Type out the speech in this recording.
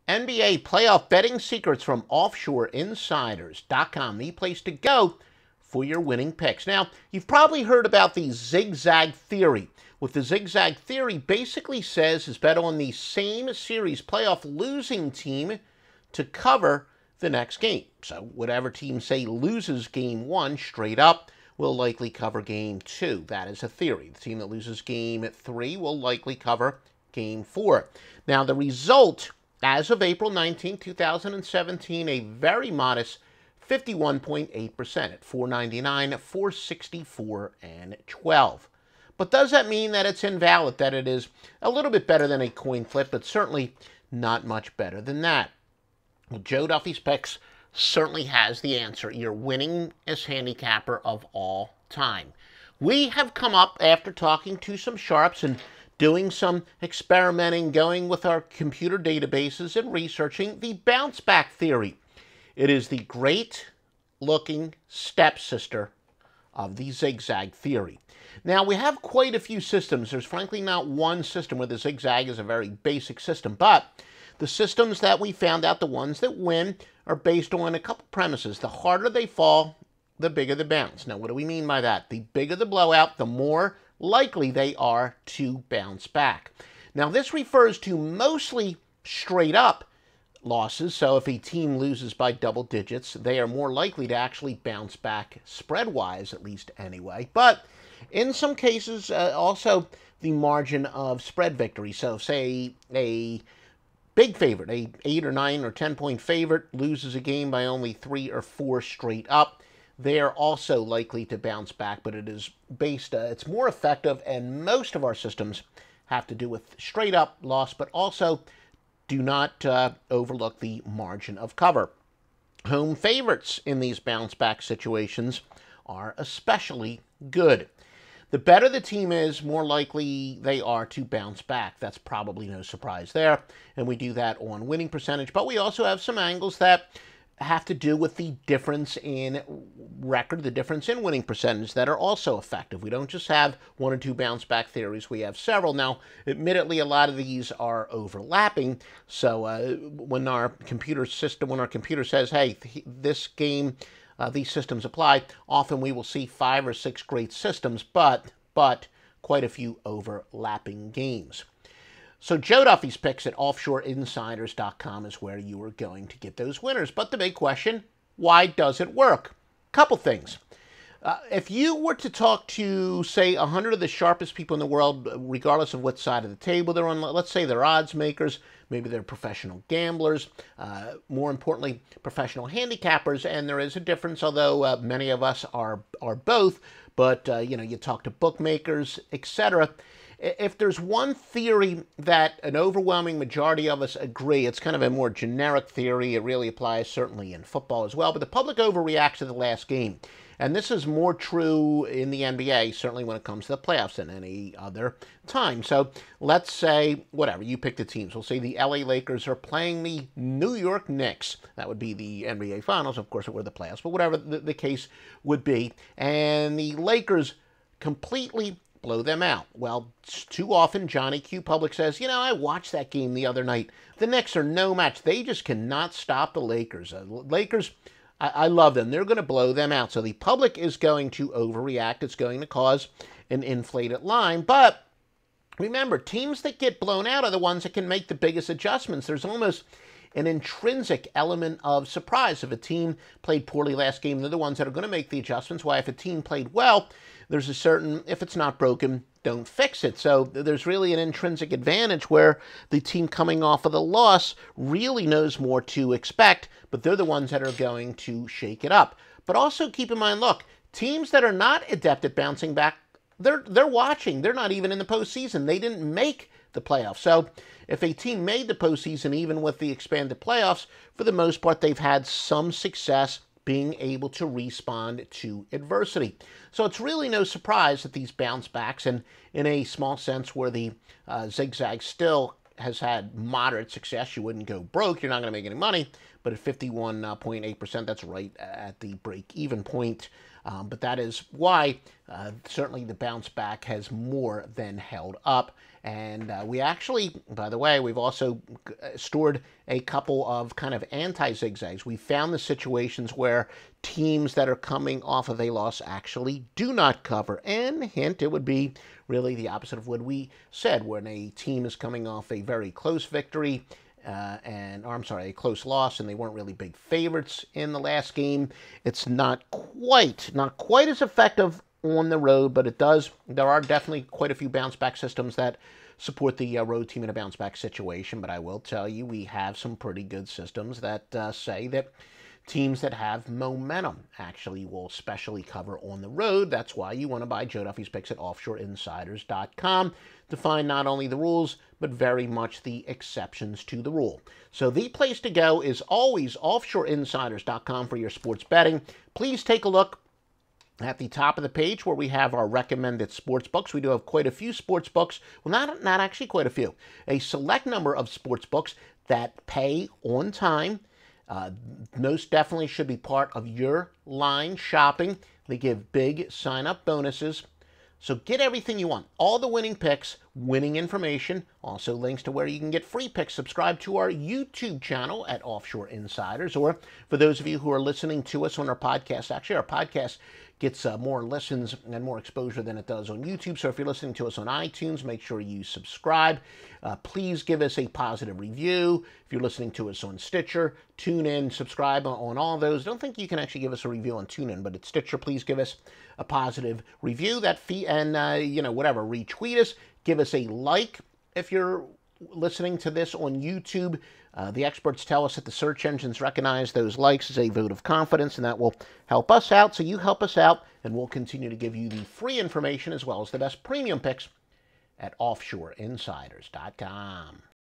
NBA playoff betting secrets from offshoreinsiders.com, the place to go for your winning picks. Now, you've probably heard about the zigzag theory. What the zigzag theory basically says is bet on the same series playoff losing team to cover the next game. So whatever team, say, loses game 1 straight up will likely cover game 2. That is a theory. The team that loses game 3 will likely cover game 4. Now, the result, as of April 19, 2017, a very modest 51.8% at 499, 464, and 12. But does that mean that it's invalid, that it is a little bit better than a coin flip, but certainly not much better than that? Well, Joe Duffy's Picks certainly has the answer. Your winningest handicapper of all time. We have come up, after talking to some sharps and doing some experimenting, going with our computer databases and researching the bounce back theory. It is the great-looking stepsister of the zigzag theory. Now, we have quite a few systems. There's frankly not one system where the zigzag is a very basic system, but the systems that we found out, the ones that win, are based on a couple premises. The harder they fall, the bigger the bounce. Now, what do we mean by that? The bigger the blowout, the more likely they are to bounce back. Now, this refers to mostly straight up losses. So if a team loses by double digits, they are more likely to actually bounce back spread-wise, at least anyway. But in some cases, also the margin of spread victory. So say a big favorite, a 8 or 9 or 10-point favorite, loses a game by only 3 or 4 straight up. They are also likely to bounce back, but it is based, it's more effective, and most of our systems have to do with straight up loss, but also do not overlook the margin of cover. Home favorites in these bounce back situations are especially good. The better the team is, more likely they are to bounce back. That's probably no surprise there. And we do that on winning percentage. But we also have some angles that have to do with the difference in record, the difference in winning percentage that are also effective. We don't just have 1 or 2 bounce back theories. We have several. Now, admittedly, a lot of these are overlapping. So when our computer says, hey, this game, these systems apply, often we will see 5 or 6 great systems, but quite a few overlapping games. So Joe Duffy's Picks at offshoreinsiders.com is where you are going to get those winners. But the big question, why does it work? Couple things. If you were to talk to, say, 100 of the sharpest people in the world, regardless of what side of the table they're on, let's say they're odds makers, maybe they're professional gamblers, more importantly, professional handicappers, and there is a difference, although many of us are both, but, you talk to bookmakers, etc. If there's one theory that an overwhelming majority of us agree, it's kind of a more generic theory. It really applies certainly in football as well, but the public overreacts to the last game. And this is more true in the NBA, certainly when it comes to the playoffs, than any other time. So let's say, whatever, you pick the teams. We'll say the LA Lakers are playing the New York Knicks. That would be the NBA Finals. Of course, it were the playoffs, but whatever the case would be. And the Lakers completely blow them out. Well, too often, Johnny Q. Public says, I watched that game the other night. The Knicks are no match. They just cannot stop the Lakers. Lakers, I love them. They're going to blow them out. So the public is going to overreact. It's going to cause an inflated line. But remember, teams that get blown out are the ones that can make the biggest adjustments. There's almost an intrinsic element of surprise. If a team played poorly last game, they're the ones that are going to make the adjustments. Why, if a team played well, there's a certain, if it's not broken, don't fix it. So there's really an intrinsic advantage where the team coming off of the loss really knows more to expect, but they're the ones that are going to shake it up. But also keep in mind, look, teams that are not adept at bouncing back, they're watching. They're not even in the postseason. They didn't make the playoffs. So if a team made the postseason, even with the expanded playoffs, for the most part, they've had some success being able to respond to adversity. So it's really no surprise that these bounce backs, and in a small sense where the zigzag still has had moderate success, you wouldn't go broke, you're not going to make any money, but at 51.8%, that's right at the break-even point. But that is why certainly the bounce back has more than held up. And we actually, by the way, we've also stored a couple of kind of anti-zigzags. We found the situations where teams that are coming off of a loss actually do not cover. And hint, it would be really the opposite of what we said, when a team is coming off a very close victory, a close loss, and they weren't really big favorites in the last game. It's not quite as effective on the road, but there are definitely quite a few bounce back systems that support the road team in a bounce back situation. But I will tell you, we have some pretty good systems that say that teams that have momentum actually will especially cover on the road. That's why you want to buy Joe Duffy's picks at offshoreinsiders.com to find not only the rules, but very much the exceptions to the rule. So the place to go is always offshoreinsiders.com for your sports betting. Please take a look at the top of the page where we have our recommended sports books. We do have quite a few sports books. Well, not actually quite a few. A select number of sports books that pay on time. Most definitely should be part of your line shopping. They give big sign-up bonuses. So get everything you want. All the winning picks, winning information, also links to where you can get free picks. Subscribe to our YouTube channel at Offshore Insiders. Or for those of you who are listening to us on our podcast, actually our podcast gets more listens and more exposure than it does on YouTube. So if you're listening to us on iTunes, make sure you subscribe. Please give us a positive review. If you're listening to us on Stitcher, TuneIn, subscribe on all those. I don't think you can actually give us a review on TuneIn, but at Stitcher, please give us a positive review. Retweet us. Give us a like if you're listening to this on YouTube. The experts tell us that the search engines recognize those likes as a vote of confidence, and that will help us out. So you help us out, and we'll continue to give you the free information as well as the best premium picks at offshoreinsiders.com.